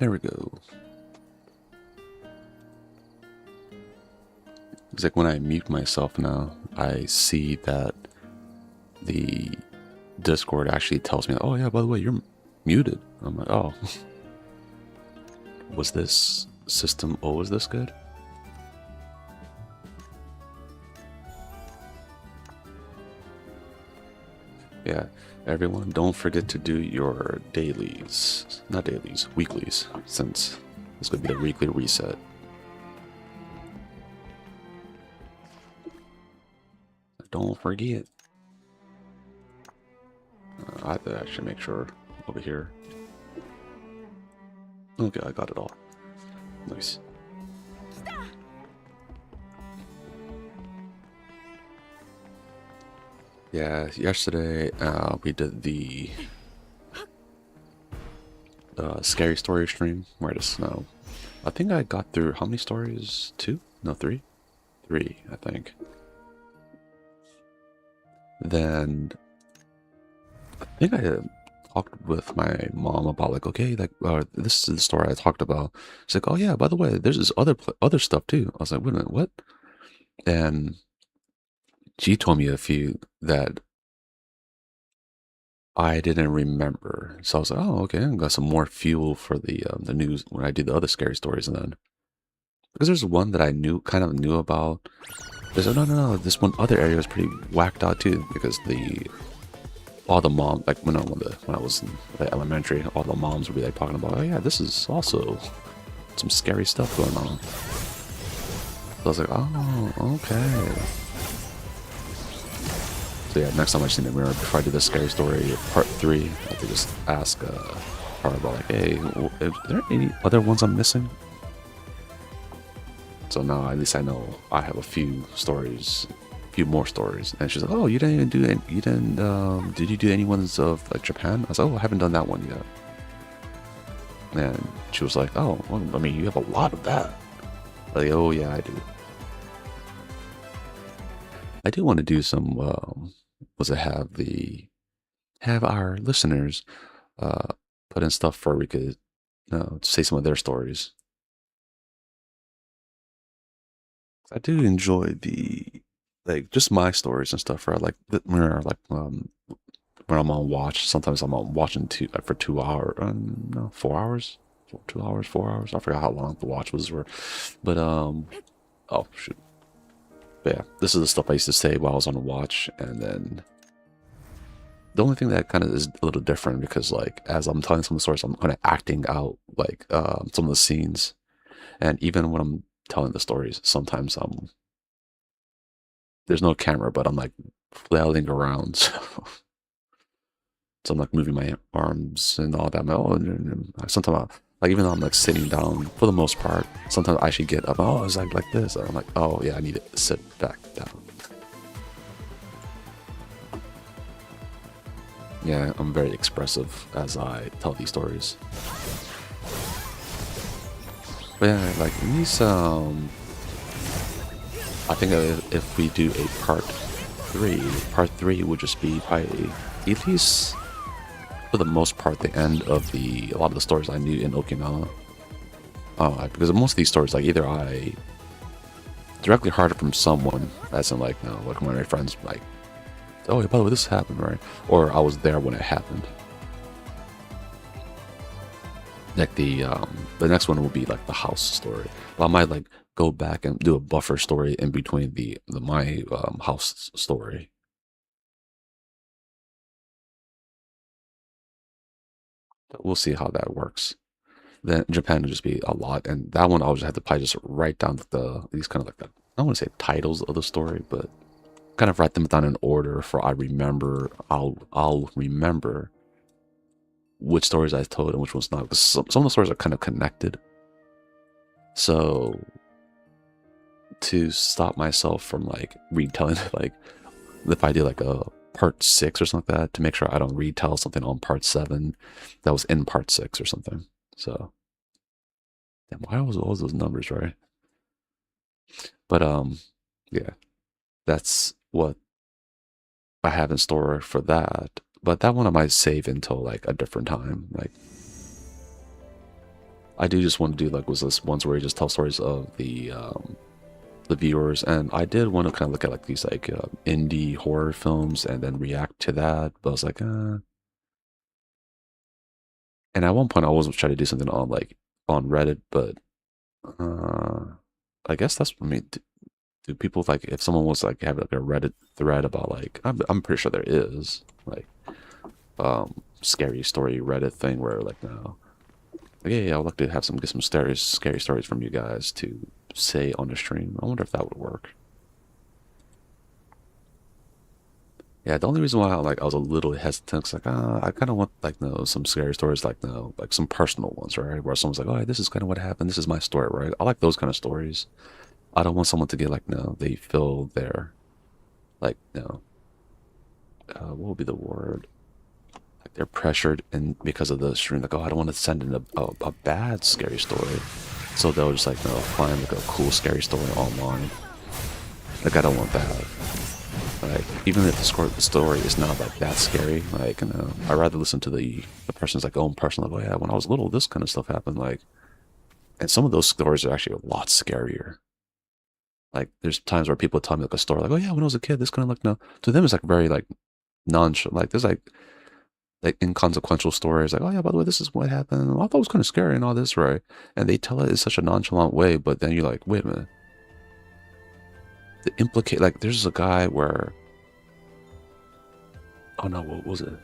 There we go. It's like when I mute myself now, I see that the Discord actually tells me, oh yeah, by the way, you're muted. I'm like, oh. Was this system always this good? Yeah, everyone, don't forget to do your dailies. Not dailies, weeklies, since this could be the weekly reset. Don't forget. I have to actually make sure over here. Okay, I got it all. Nice. Yeah, yesterday we did the scary story stream where the snow. I think I got through how many stories? 2? No, 3? 3, I think. Then I think I talked with my mom about like, okay, like this is the story I talked about. She's like, oh yeah, by the way, there's this other stuff too. I was like, wait a minute, what? And she told me a few that I didn't remember. So I was like, oh, okay, I got some more fuel for the news when I do the other scary stories. And then because there's one that I kind of knew about. There's no, this one other area was pretty whacked out too because all the mom, like when I was in the elementary, all the moms would be like talking about, oh yeah, this is also some scary stuff going on. So I was like, oh, okay. So yeah, next time I see the mirror, before I do the scary story part 3, I have to just ask her about like, hey, is there any other ones I'm missing? So now at least I know I have a few stories, a few more stories. And she's like, oh, you didn't even do any, did you do any ones of like Japan? I was like, oh, I haven't done that one yet. And she was like, oh, well, I mean, you have a lot of that. Like, oh yeah, I do. I do want to do some, have our listeners put in stuff for we could say some of their stories. I do enjoy like just my stories and stuff. Right, like when I'm on watch. Sometimes I'm on watching for 2 hours, no, 4 hours, 2 hours, 4 hours. I forgot how long the watch was for, but oh shoot. But yeah, this is the stuff I used to say while I was on the watch, and then the only thing that kind of is a little different because like as I'm telling some of the stories, I'm kind of acting out like some of the scenes, and even when I'm telling the stories, sometimes there's no camera, but I'm like flailing around, so I'm like moving my arms and all that. And sometimes like even though I'm like sitting down for the most part, sometimes I should get up. Oh, it's like this. And I'm like, oh yeah, I need to sit back down. Yeah, I'm very expressive as I tell these stories. But yeah, like these, I think if we do a part 3 would just be probably at least for the most part the end of a lot of the stories I knew in Okinawa. Because most of these stories, like either I directly heard it from someone, as in like, like one of my friends, like, oh, yeah, by the way, this happened, right? Or I was there when it happened. Like the next one will be like the house story. Well, I might like go back and do a buffer story in between my house story. But we'll see how that works. Then Japan will just be a lot, and that one I'll just have to probably just write down these kind of like I don't want to say titles of the story, but kind of write them down in order for I remember. I'll remember which stories I told and which ones not. Because some of the stories are kind of connected. So to stop myself from like retelling, like if I do like a part 6 or something like that, to make sure I don't retell something on part 7 that was in part 6 or something. So, damn, why was all those numbers, right? But yeah, that's what I have in store for that. But that one I might save until like a different time. Like I do just want to do like was this ones where you just tell stories of the viewers, and I did want to kind of look at like these like indie horror films and then react to that. But I was like, and at one point I was trying to do something on like on Reddit, but uh, I guess that's I mean, do people like if someone was like have like a Reddit thread about like I'm pretty sure there is like scary story Reddit thing where like no like, yeah, I'd like to have some get some scary stories from you guys to say on the stream. I wonder if that would work. Yeah, the only reason why I was a little hesitant, is like, I kind of want like no some scary stories, like no like some personal ones, right? Where someone's like, oh, this is kind of what happened. This is my story, right? I like those kind of stories. I don't want someone to get like no, they feel their like no, what would be the word? Like they're pressured and because of the stream, like, oh, I don't want to send in a bad scary story, so they'll just like no find like a cool scary story online. Like I don't want that. Like, even if the story is not like that scary, like, I'd rather listen to the person's like own personal, like, oh yeah, when I was little, this kind of stuff happened. Like, and some of those stories are actually a lot scarier. Like, there's times where people tell me like a story, like, oh yeah, when I was a kid, this kind of like, no, to them it's like very like nonchalant. Like, there's like inconsequential stories, like, oh yeah, by the way, this is what happened. Well, I thought it was kind of scary and all this, right? And they tell it in such a nonchalant way, but then you're like, wait a minute, the implicate, like, there's a guy where, oh no, what was it?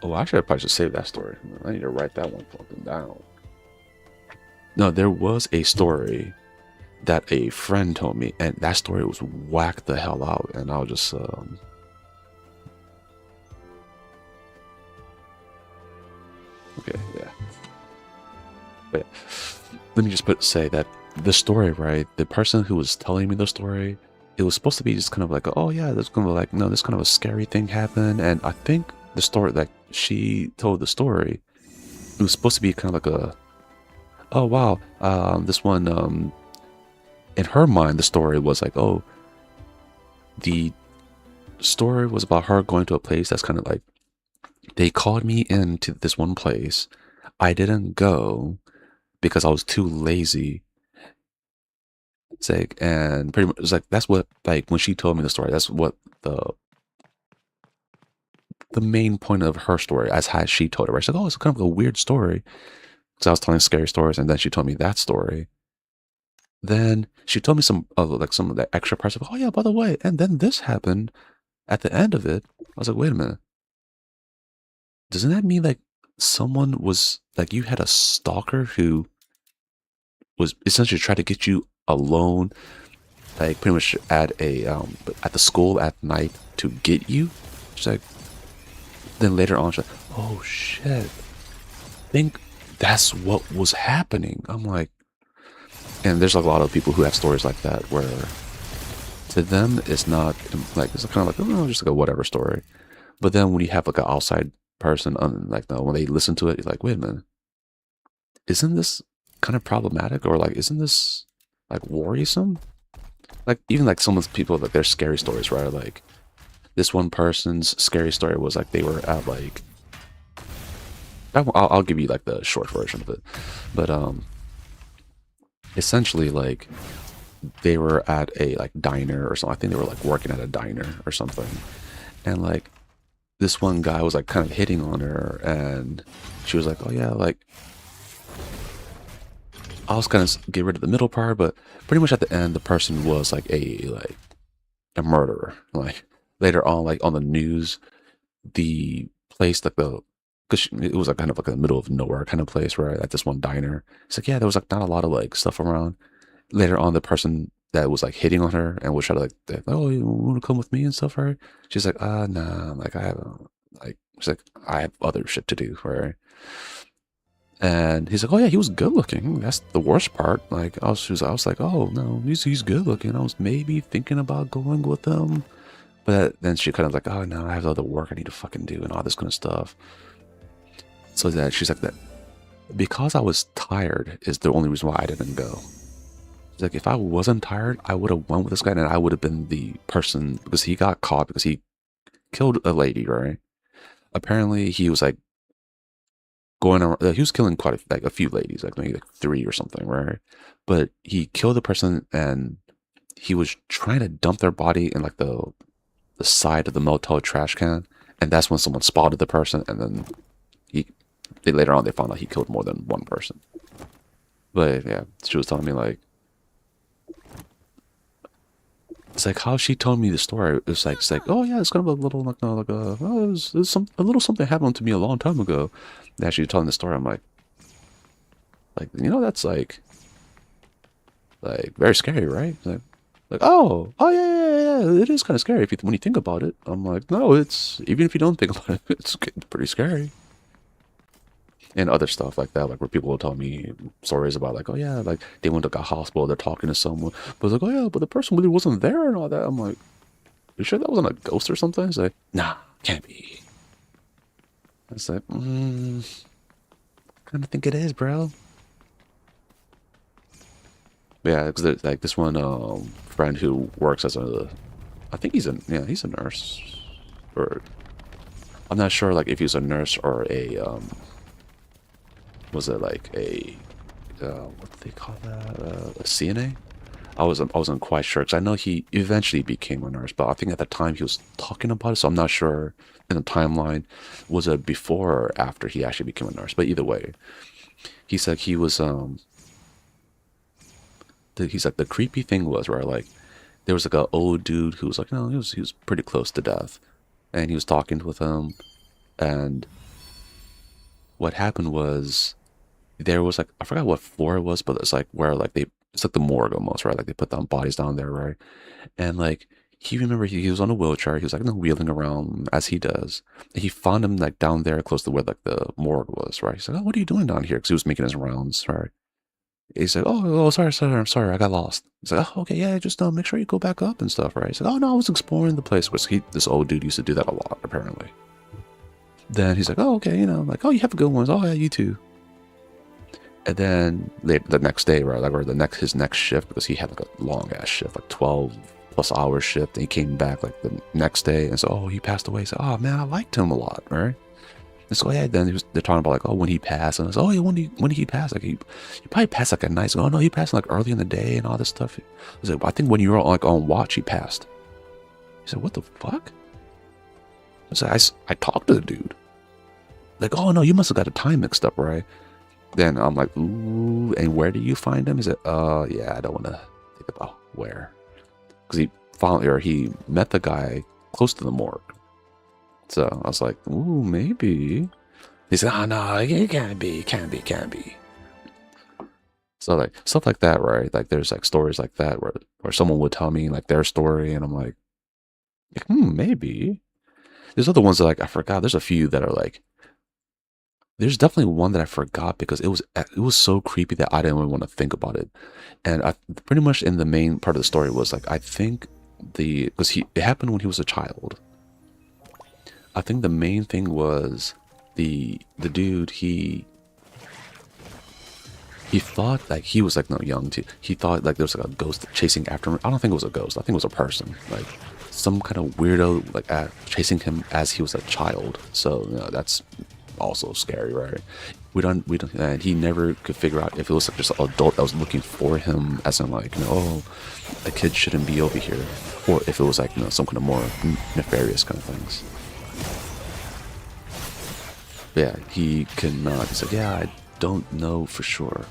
Oh, actually, I probably should save that story. I need to write that one fucking down. No, there was a story that a friend told me, and that story was whacked the hell out. And I was just, okay, yeah. But yeah. Let me just say that the story, right? The person who was telling me the story, it was supposed to be just kind of like, oh yeah, there's gonna be like, no, this kind of a scary thing happened. And I think the story, like she told the story, it was supposed to be kind of like a, oh wow, this one, in her mind, the story was like, oh, the story was about her going to a place that's kind of like, they called me into this one place. I didn't go because I was too lazy. It's like, and pretty much, it's like, that's what, like, when she told me the story, that's what the main point of her story, as how she told it, right? She's like, oh, it's kind of a weird story. Because I was telling scary stories, and then she told me that story. Then she told me some of like some of the extra parts of, oh yeah, by the way, and then this happened at the end of it. I was like, wait a minute, doesn't that mean like someone was like you had a stalker who was essentially trying to get you alone, like pretty much at the school at night to get you? She's like, then later on, she's like, oh shit, I think that's what was happening. I'm like, and there's like a lot of people who have stories like that where to them it's not like it's kind of like oh just like a whatever story, but then when you have like an outside person like no when they listen to it, you're like wait a minute, isn't this kind of problematic or like isn't this like worrisome? Like even like some of the people like their scary stories, right? Like this one person's scary story was like they were at like I'll give you like the short version of it, but essentially like they were at a like diner or something. I think they were like working at a diner or something. And like this one guy was like kind of hitting on her and she was like, oh yeah, like I was kind of get rid of the middle part, but pretty much at the end the person was like a murderer. Like later on, like on the news, the place like the because it was like kind of like in the middle of nowhere kind of place where at this one diner. It's like yeah, there was like not a lot of like stuff around. Later on, the person that was like hitting on her and was trying to like, oh, you want to come with me and stuff, right? She's like, nah, like I have, like, she's like, I have other shit to do, right? And he's like, oh yeah, he was good looking. That's the worst part. Like, I was like, oh no, he's good looking. I was maybe thinking about going with him, but then she kind of like, oh no, I have other work I need to fucking do and all this kind of stuff. So that she's like that because I was tired is the only reason why I didn't go. Like if I wasn't tired, I would have went with this guy, and I would have been the person because he got caught because he killed a lady, right? Apparently, he was like going around. He was killing quite like a few ladies, like maybe like three or something, right? But he killed the person, and he was trying to dump their body in like the side of the motel trash can, and that's when someone spotted the person, and then he later on they found out he killed more than one person. But yeah, she was telling me like it's like how she told me the story. It was like it's like oh yeah, it's kind of a little like no like oh, it was some a little something happened to me a long time ago. And as she was telling the story, I'm like you know that's like very scary, right? Like oh yeah yeah yeah, it is kind of scary if you, when you think about it. I'm like no, it's even if you don't think about it, it's pretty scary. And other stuff like that, like where people will tell me stories about like, oh yeah, like they went to a hospital, they're talking to someone, but it's like, oh yeah, but the person really wasn't there and all that. I'm like, you sure that wasn't a ghost or something? It's like, nah, can't be. It's like, kind of think it is, bro. But yeah, because there's like this one friend who works as a, I think he's a nurse, or I'm not sure like if he's a nurse or a was it like a what do they call that? A CNA? I wasn't quite sure because I know he eventually became a nurse, but I think at the time he was talking about it, so I'm not sure in the timeline was it before or after he actually became a nurse. But either way, he said he was he's like the creepy thing was where like there was like an old dude who was like no he was pretty close to death, and he was talking with him, and what happened was there was like I forgot what floor it was, but it's like where like it's like the morgue almost, right? Like they put down bodies down there, right? And like he remember he was on a wheelchair, he was like wheeling around as he does. And he found him like down there close to where like the morgue was, right? He's like, oh, what are you doing down here? Because he was making his rounds, right? He's like, oh, sorry, I'm sorry, I got lost. He's like, oh, okay, yeah, just make sure you go back up and stuff, right? He's like, oh no, I was exploring the place. Because this old dude used to do that a lot, apparently. Then he's like, oh, okay, like, oh, you have a good one. Oh yeah, you too. And then the next day, right, like or his next shift, because he had like a long ass shift, like 12+ hour shift, and he came back like the next day and said, oh, he passed away. He said, oh man, I liked him a lot, right? And so yeah, then they're talking about like, oh, when he passed, and I said, oh yeah, when did he pass? Like he probably passed like a nice. Oh no, he passed like early in the day and all this stuff. I was like, I think when you were like on watch, he passed. He said, what the fuck? I said, I talked to the dude. Like, oh no, you must have got the time mixed up, right? Then I'm like, ooh, and where do you find him? He said, yeah, I don't want to think about where. Because he met the guy close to the morgue. So I was like, ooh, maybe. He said, oh, no, it can't be. So like, stuff like that, right? Like there's like stories like that where someone would tell me like their story and I'm like, maybe. There's other ones that like, I forgot. There's a few that are like, there's definitely one that I forgot because it was so creepy that I didn't even want to think about it. And I pretty much in the main part of the story was like I think because it happened when he was a child. I think the main thing was the dude he thought like he was like no young too. He thought like there was like a ghost chasing after him. I don't think it was a ghost. I think it was a person like some kind of weirdo like chasing him as he was a child. So that's also scary, right? We don't and he never could figure out if it was like just an adult that was looking for him as in like oh a kid shouldn't be over here, or if it was like some kind of more nefarious kind of things. But yeah, he cannot. He's like, yeah, I don't know for sure.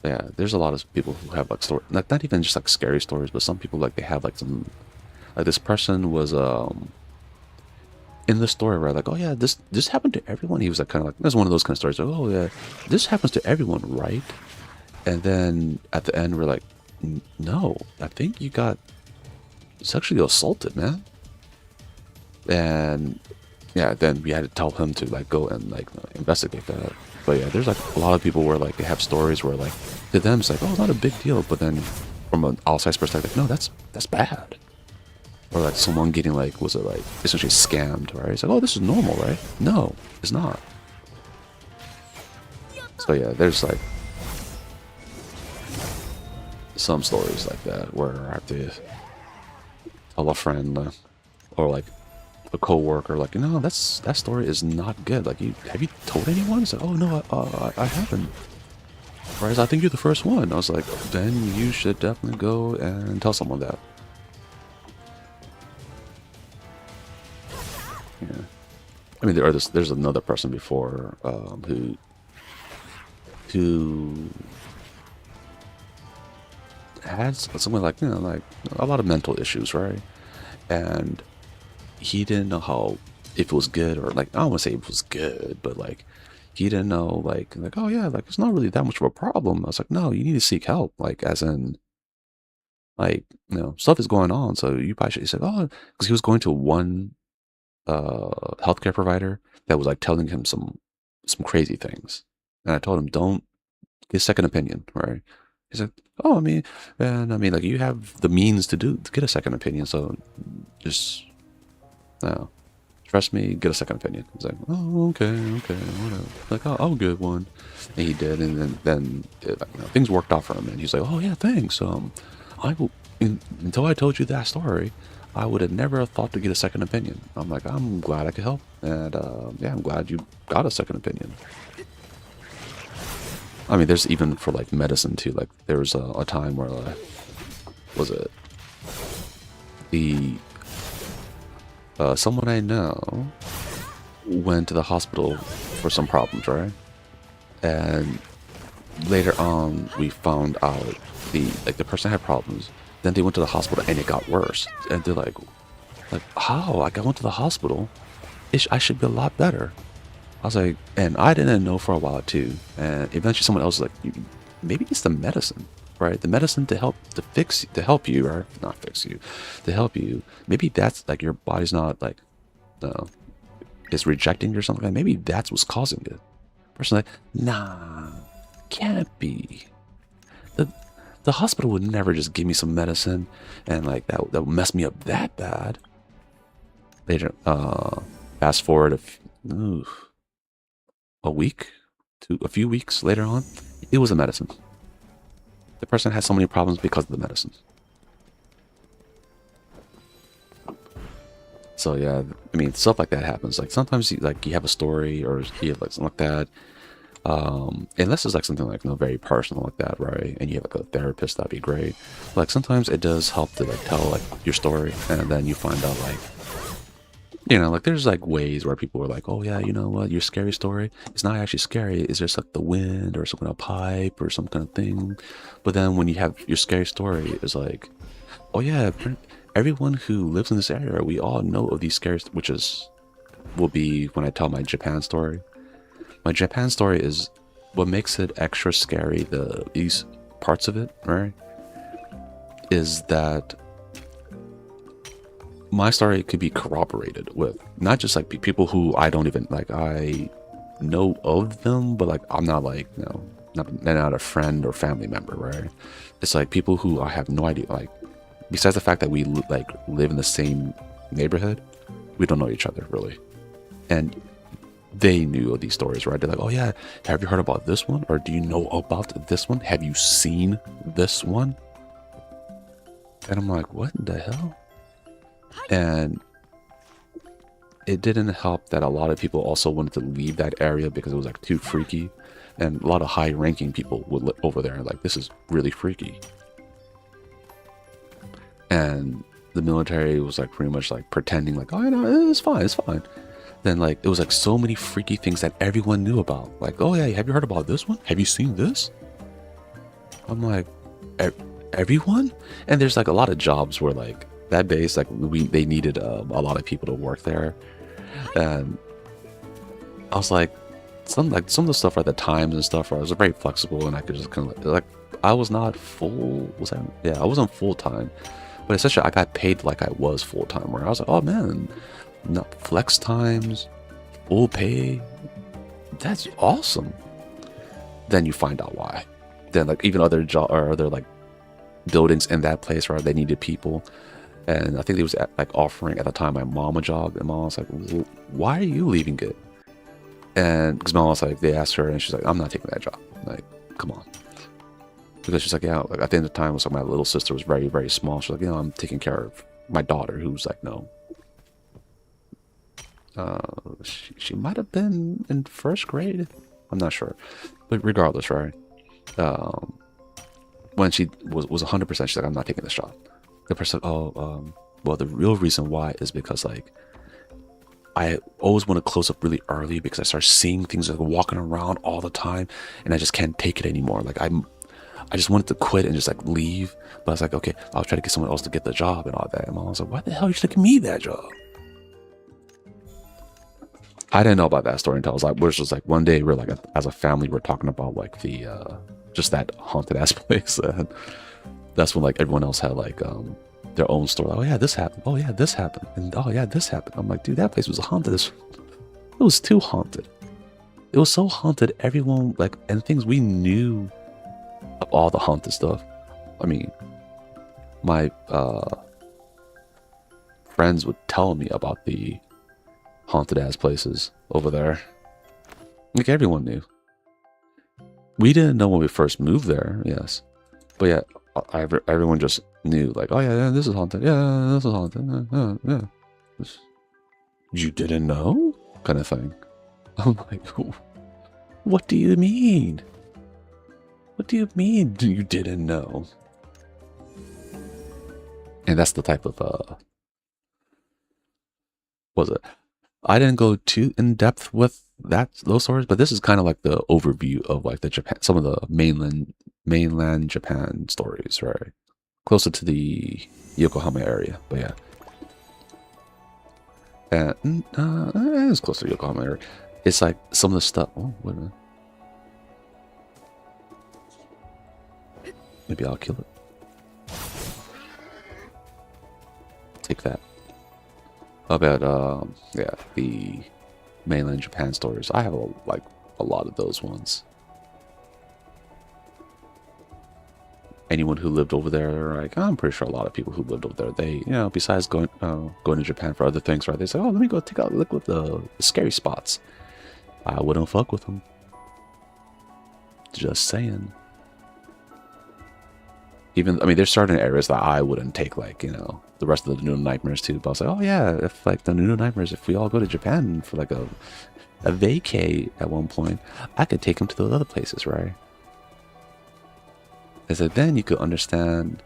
Yeah, there's a lot of people who have like stories, not even just like scary stories, but some people like they have like some, like this person was in the story where like, oh yeah, this happened to everyone. He was like kind of like that's one of those kind of stories. Like, oh yeah, this happens to everyone, right? And then at the end we're like, no, I think you got sexually assaulted, man. And yeah, then we had to tell him to like go and like investigate that. But yeah, there's like a lot of people where like they have stories where like to them it's like, oh, it's not a big deal, but then from an outside perspective, no, that's bad. Or like someone getting like, was it like essentially scammed, right? It's like, oh, this is normal, right? No, it's not. So yeah, there's like some stories like that where I have to tell a friend or like a coworker, like, that story is not good. Like, have you told anyone? It's like, oh no, I haven't. Whereas I think you're the first one. I was like, then you should definitely go and tell someone that. Yeah. I mean, there's another person before who had something like, like a lot of mental issues, right? And he didn't know how, if it was good, or like, I don't want to say it was good, but like he didn't know, like, oh yeah, like it's not really that much of a problem. I was like, no, you need to seek help, like, as in, like, stuff is going on, so you probably should. He said, oh, because he was going to one healthcare provider that was like telling him some crazy things, and I told him, don't get a second opinion, right? He said, oh, like, you have the means to get a second opinion, so just no. Trust me, get a second opinion. He's like, oh, okay, whatever. Like, oh, I'll get one. And he did, and then things worked out for him. And he's like, oh yeah, thanks. I will. Until I told you that story, I would have never thought to get a second opinion. I'm like, I'm glad I could help, and yeah, I'm glad you got a second opinion. I mean, there's even for like medicine too. Like, there was a time where, was it the someone I know went to the hospital for some problems, right? And later on, we found out the person had problems. Then they went to the hospital and it got worse. And they're like how? Like, I went to the hospital. I should be a lot better. I was like, and I didn't know for a while too. And eventually, someone else was like, maybe it's the medicine, right? The medicine to help you, or not fix you, to help you. Maybe that's like your body's not like, is rejecting you or something. Like, maybe that's what's causing it. Person like, nah, can't be. The hospital would never just give me some medicine and like that would mess me up that bad. Later, fast forward a week to a few weeks later on, it was a medicine. The person had so many problems because of the medicine. So yeah, I mean, stuff like that happens. Like, sometimes you have a story, or you have like something like that. Unless it's like something like very personal like that, right? And you have like a therapist, that'd be great. Like, sometimes it does help to like tell like your story, and then you find out like, like there's like ways where people are like, oh yeah, you know what, your scary story, it's not actually scary, it's just like the wind or some kind of pipe or some kind of thing. But then when you have your scary story, it's like, oh yeah, everyone who lives in this area, we all know of these scary, will be when I tell my Japan story. My Japan story is what makes it extra scary. These parts of it, right, is that my story could be corroborated with not just like people who I don't even like, I know of them, but like I'm not like, not a friend or family member, right? It's like people who I have no idea, like, besides the fact that we live in the same neighborhood, we don't know each other really. And they knew of these stories, right? They're like, oh yeah, have you heard about this one? Or do you know about this one? Have you seen this one? And I'm like, what the hell? And it didn't help that a lot of people also wanted to leave that area because it was like too freaky. And a lot of high ranking people would live over there and like, this is really freaky. And the military was like pretty much like pretending like, oh no, it's fine, it's fine. Then like, it was like so many freaky things that everyone knew about. Like, oh yeah, have you heard about this one? Have you seen this? I'm like, everyone? And there's like a lot of jobs where like that base, like they needed a lot of people to work there. And I was like some of the stuff, like the times and stuff, where I was very flexible and I could just kind of like I was not full. I wasn't full time, but essentially I got paid like I was full time. Where I was like, oh man, not flex times, full pay. That's awesome. Then you find out why. Then like even other other like buildings in that place where they needed people. And I think they was like offering at the time my mom a job, and mom was like, why are you leaving it? And because my mom was like, they asked her, and she's like, I'm not taking that job. Like, come on. Because she's like, yeah, like at the end of the time, it was like my little sister was very, very small. She's like, I'm taking care of my daughter, who's like, no. She might have been in first grade. I'm not sure. But regardless, right? When she was 100%, she's like, I'm not taking this job. The person, well, the real reason why is because like I always want to close up really early because I start seeing things like walking around all the time, and I just can't take it anymore. Like I just wanted to quit and just like leave, but I was like, okay, I'll try to get someone else to get the job and all that. And my mom was like, why the hell are you taking me that job? I didn't know about that story until I was like, we're just like one day we're like as a family we're talking about like the just that haunted ass place, and that's when like everyone else had like their own story. Like, oh yeah, this happened. Oh yeah, this happened. And oh yeah, this happened. I'm like, dude, that place was haunted. It was too haunted. It was so haunted. Everyone like, and things we knew of all the haunted stuff. I mean, my friends would tell me about the haunted ass places over there. Like everyone knew. We didn't know when we first moved there, yes, but yeah, everyone just knew. Like, oh yeah, this is haunted. Yeah, this is haunted. Yeah. You didn't know, kind of thing. I'm like, what do you mean? What do you mean you didn't know? And that's the type of was it? I didn't go too in depth with those stories, but this is kind of like the overview of like the Japan, some of the mainland Japan stories, right? Closer to the Yokohama area, but yeah. And it's close to the Yokohama area. It's like some of the stuff. Oh, wait a minute. Maybe I'll kill it. Take that. About yeah, the mainland Japan stories. I have a lot of those ones. Anyone who lived over there, like I'm pretty sure a lot of people who lived over there, they besides going to Japan for other things, right? They say, oh, let me go take a look at the scary spots. I wouldn't fuck with them. Just saying. Even, I mean, there's certain areas that I wouldn't take, like, the rest of the Noodle Nightmares too. But I was like, oh yeah, if like the Noodle Nightmares, if we all go to Japan for like a vacay at one point, I could take them to those other places, right? I said, then you could understand,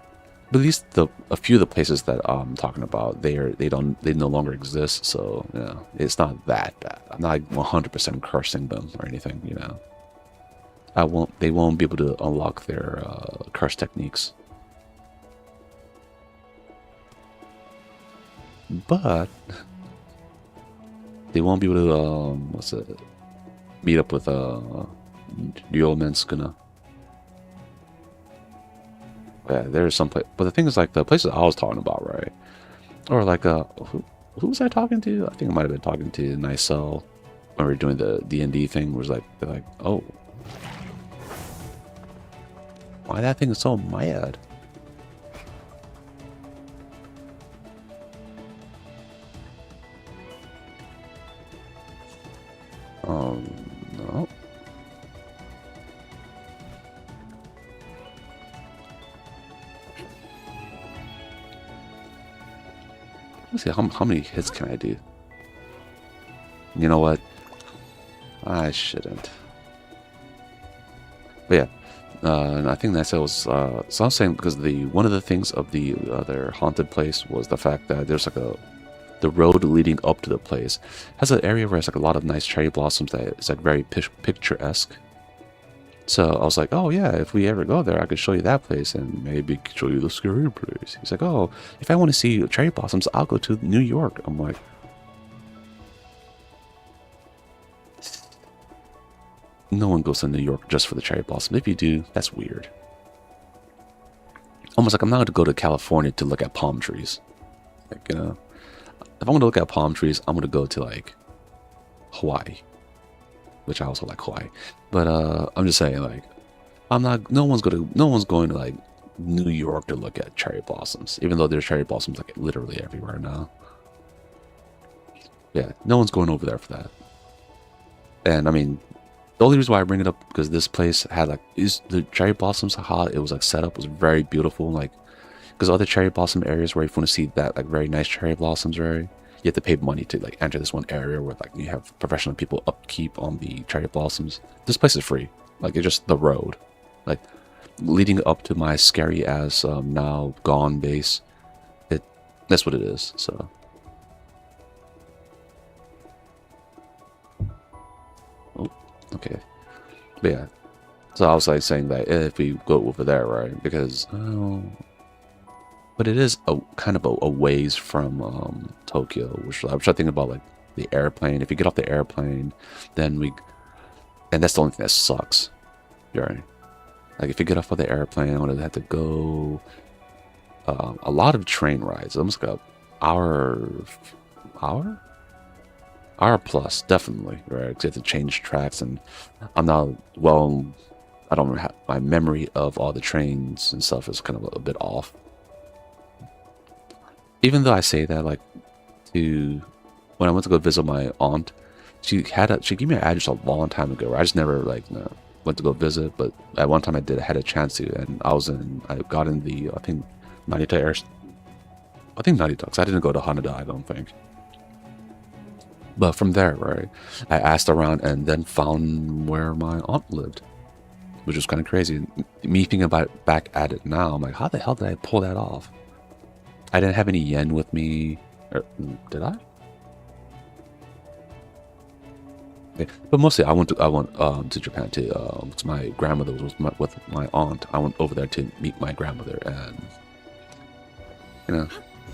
but at least a few of the places that I'm talking about, they no longer exist. So it's not that bad. I'm not 100% cursing them or anything, They won't be able to unlock their curse techniques. But they won't be able to meet up with the old man Skuna. Yeah, there's some place, but the thing is, like the places I was talking about, right? Or like who was I talking to? I think I might have been talking to Nicel when we were doing the D&D thing. Was like they're like, oh, why that thing is so mad? No. Let's see, how many hits can I do? You know what? I shouldn't. But yeah. And I think that's it was. So I was saying because one of the things of the other haunted place was the fact that there's like the road leading up to the place has an area where it's like a lot of nice cherry blossoms that it's like very picturesque. So I was like, oh yeah, if we ever go there, I could show you that place and maybe show you the scary place. He's like, oh, if I want to see cherry blossoms, I'll go to New York. I'm like, no one goes to New York just for the cherry blossom. If you do, that's weird. Almost like I'm not going to go to California to look at palm trees. Like, if I'm going to look at palm trees, I'm going to go to like Hawaii, which I also like Hawaii. But I'm just saying, like, no one's going to like New York to look at cherry blossoms, even though there's cherry blossoms like literally everywhere now. Yeah, no one's going over there for that. And I mean, the only reason why I bring it up because this place had like is the cherry blossoms how it was like set up was very beautiful. Like because other cherry blossom areas where if you want to see that like very nice cherry blossoms, right? You have to pay money to like enter this one area where like you have professional people upkeep on the cherry blossoms. This place is free. Like it's just the road, like leading up to my scary ass now gone base. That's what it is. So. Oh, okay. But yeah. So I was like saying that if we go over there, right? Because but it is a kind of a ways from Tokyo, which I was thinking about like the airplane. If you get off the airplane, then and that's the only thing that sucks. Right? Like if you get off of the airplane, I would have to go a lot of train rides, almost like hour plus, definitely, right? Because you have to change tracks, and I'm not well. I don't have my memory of all the trains and stuff is kind of a bit off. Even though I say that, like, when I went to go visit my aunt, she gave me an address a long time ago. I just never went to go visit, but at one time I had a chance to, and I got in the I think Narita because I didn't go to Haneda, I don't think. But from there, right, I asked around and then found where my aunt lived, which was kind of crazy. Me thinking about it back at it now, I'm like, how the hell did I pull that off? I didn't have any yen with me, or did I? Yeah. But mostly, I went to Japan to my grandmother was with my aunt. I went over there to meet my grandmother, and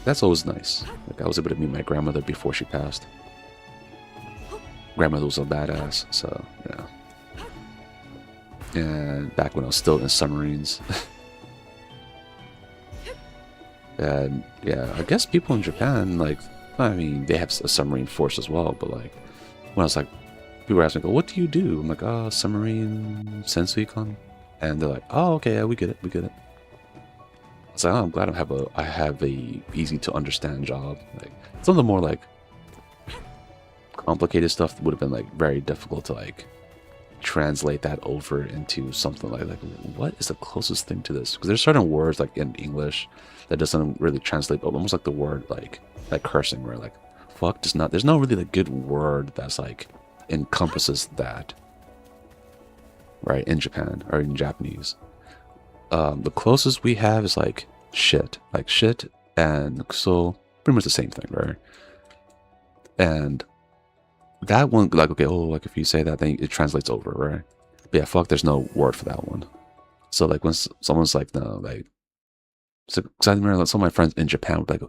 that's always nice. Like I was able to meet my grandmother before she passed. Grandmother was a badass, so yeah. And back when I was still in submarines. And yeah, I guess people in Japan, like, I mean, they have a submarine force as well, but like, when I was like, people were asking, what do you do? I'm like, submarine Sensuikon. And they're like, oh, okay, yeah, we get it. I was like, oh, I'm glad I have a easy to understand job. Like, some of the more like complicated stuff would have been like very difficult to like translate that over into something like what is the closest thing to this? Because there's certain words like in English that doesn't really translate, but almost like the word like cursing, where like fuck does not. There's no really like good word that's like encompasses that, right? In Japan or in Japanese, the closest we have is like shit, and so pretty much the same thing, right? And that one, like, okay, like if you say that, then it translates over, right? But yeah, fuck, there's no word for that one. So like when someone's like, no, like, so cause I remember like, some of my friends in Japan would like,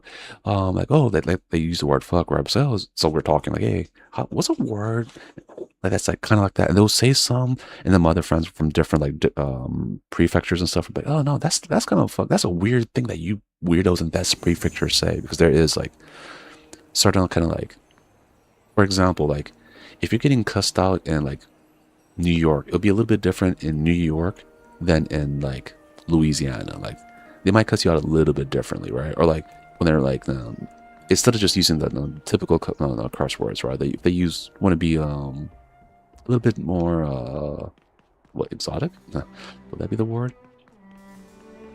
they use the word fuck, right? So we're talking like, hey, what's a word like that's like kind of like that? And they'll say some, and then my other friends from different like prefectures and stuff would be like, oh no, that's kind of fuck. That's a weird thing that you weirdos in that prefecture say, because there is like certain kind of like. For example, like, if you're getting cussed out in, like, New York, it'll be a little bit different in New York than in, like, Louisiana. Like, they might cuss you out a little bit differently, right? Or, like, when they're, like, instead of just using the typical curse words, right? They want to be, a little bit more, exotic? Would that be the word?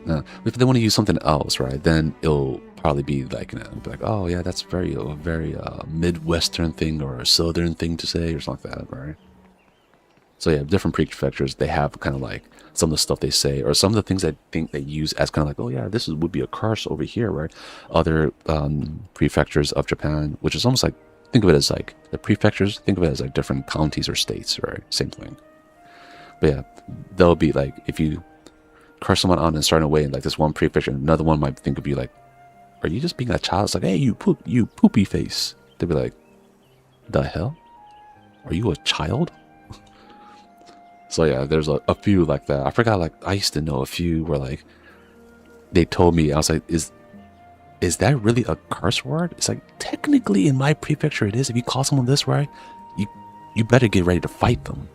If they want to use something else, right, then it'll probably be like, be like, oh yeah, that's a very Midwestern thing or a Southern thing to say or something like that, right? So yeah, different prefectures, they have kind of like some of the stuff they say, or some of the things I think they use as kind of like, oh yeah, would be a curse over here, right? Other prefectures of Japan, which is almost like, think of it as like the prefectures, think of it as like different counties or states, right? Same thing. But yeah, they'll be like, if you curse someone out in a certain way, and like this one prefecture, another one might think of you like, are you just being a child? It's like, hey, you poopy face. They'd be like, the hell? Are you a child? So yeah, there's a few like that. I forgot, like, I used to know a few where like, they told me, I was like, is that really a curse word? It's like, technically in my prefecture it is. If you call someone this way, you better get ready to fight them.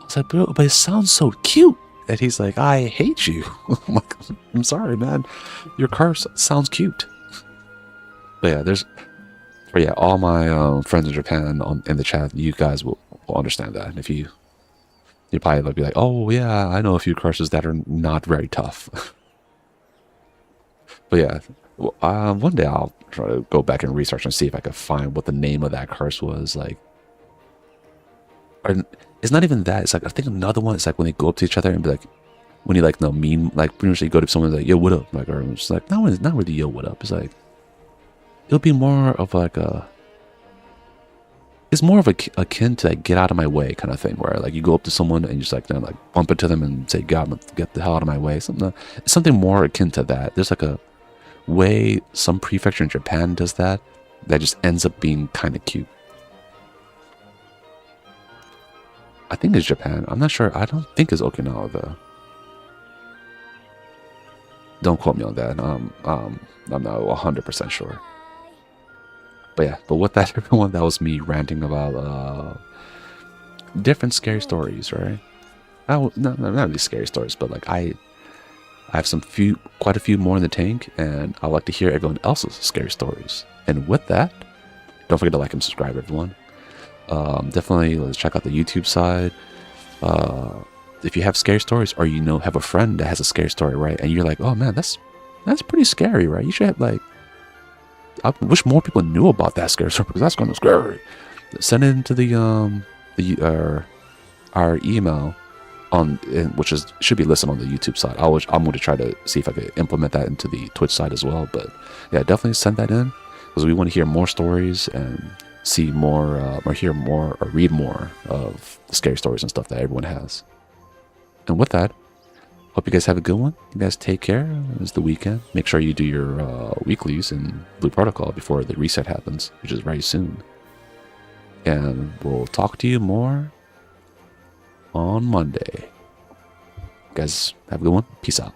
I was like, bro, but it sounds so cute. And he's like, I hate you. I'm like, I'm sorry, man. Your curse sounds cute. But yeah, all my friends in Japan in the chat, you guys will will understand that. If you probably would be like, oh yeah, I know a few curses that are not very tough. But yeah, well, one day I'll try to go back and research and see if I can find what the name of that curse was. Like, or it's not even that. It's like I think another one. It's like when they go up to each other and be like, when you like no mean, like pretty much you go to someone like, yo, what up? Like, or it's like not really yo, what up. It's like it'll be more of like a. It's more of akin to like get out of my way kind of thing, where like you go up to someone and you just like bump into them and say, God, get the hell out of my way. Something more akin to that. There's like a way some prefecture in Japan does that just ends up being kind of cute. I think it's Japan. I'm not sure. I don't think it's Okinawa though. Don't quote me on that. I'm not 100% sure. But yeah, but with that, everyone, that was me ranting about different scary stories, right? Not really scary stories, but like I have quite a few more in the tank, and I like to hear everyone else's scary stories. And with that, don't forget to like and subscribe, everyone. Definitely let's check out the YouTube side. If you have scary stories, or have a friend that has a scary story, right? And you're like, oh man, that's pretty scary, right? You should have like. I wish more people knew about that scary story because that's kind of scary. Send it into our email which should be listed on the YouTube side. I'm going to try to see if I could implement that into the Twitch side as well. But yeah, definitely send that in because we want to hear more stories and see more or hear more or read more of the scary stories and stuff that everyone has. And with that, hope you guys have a good one. You guys take care. It's the weekend. Make sure you do your weeklies in Blue Protocol before the reset happens, which is very soon. And we'll talk to you more on Monday. You guys have a good one. Peace out.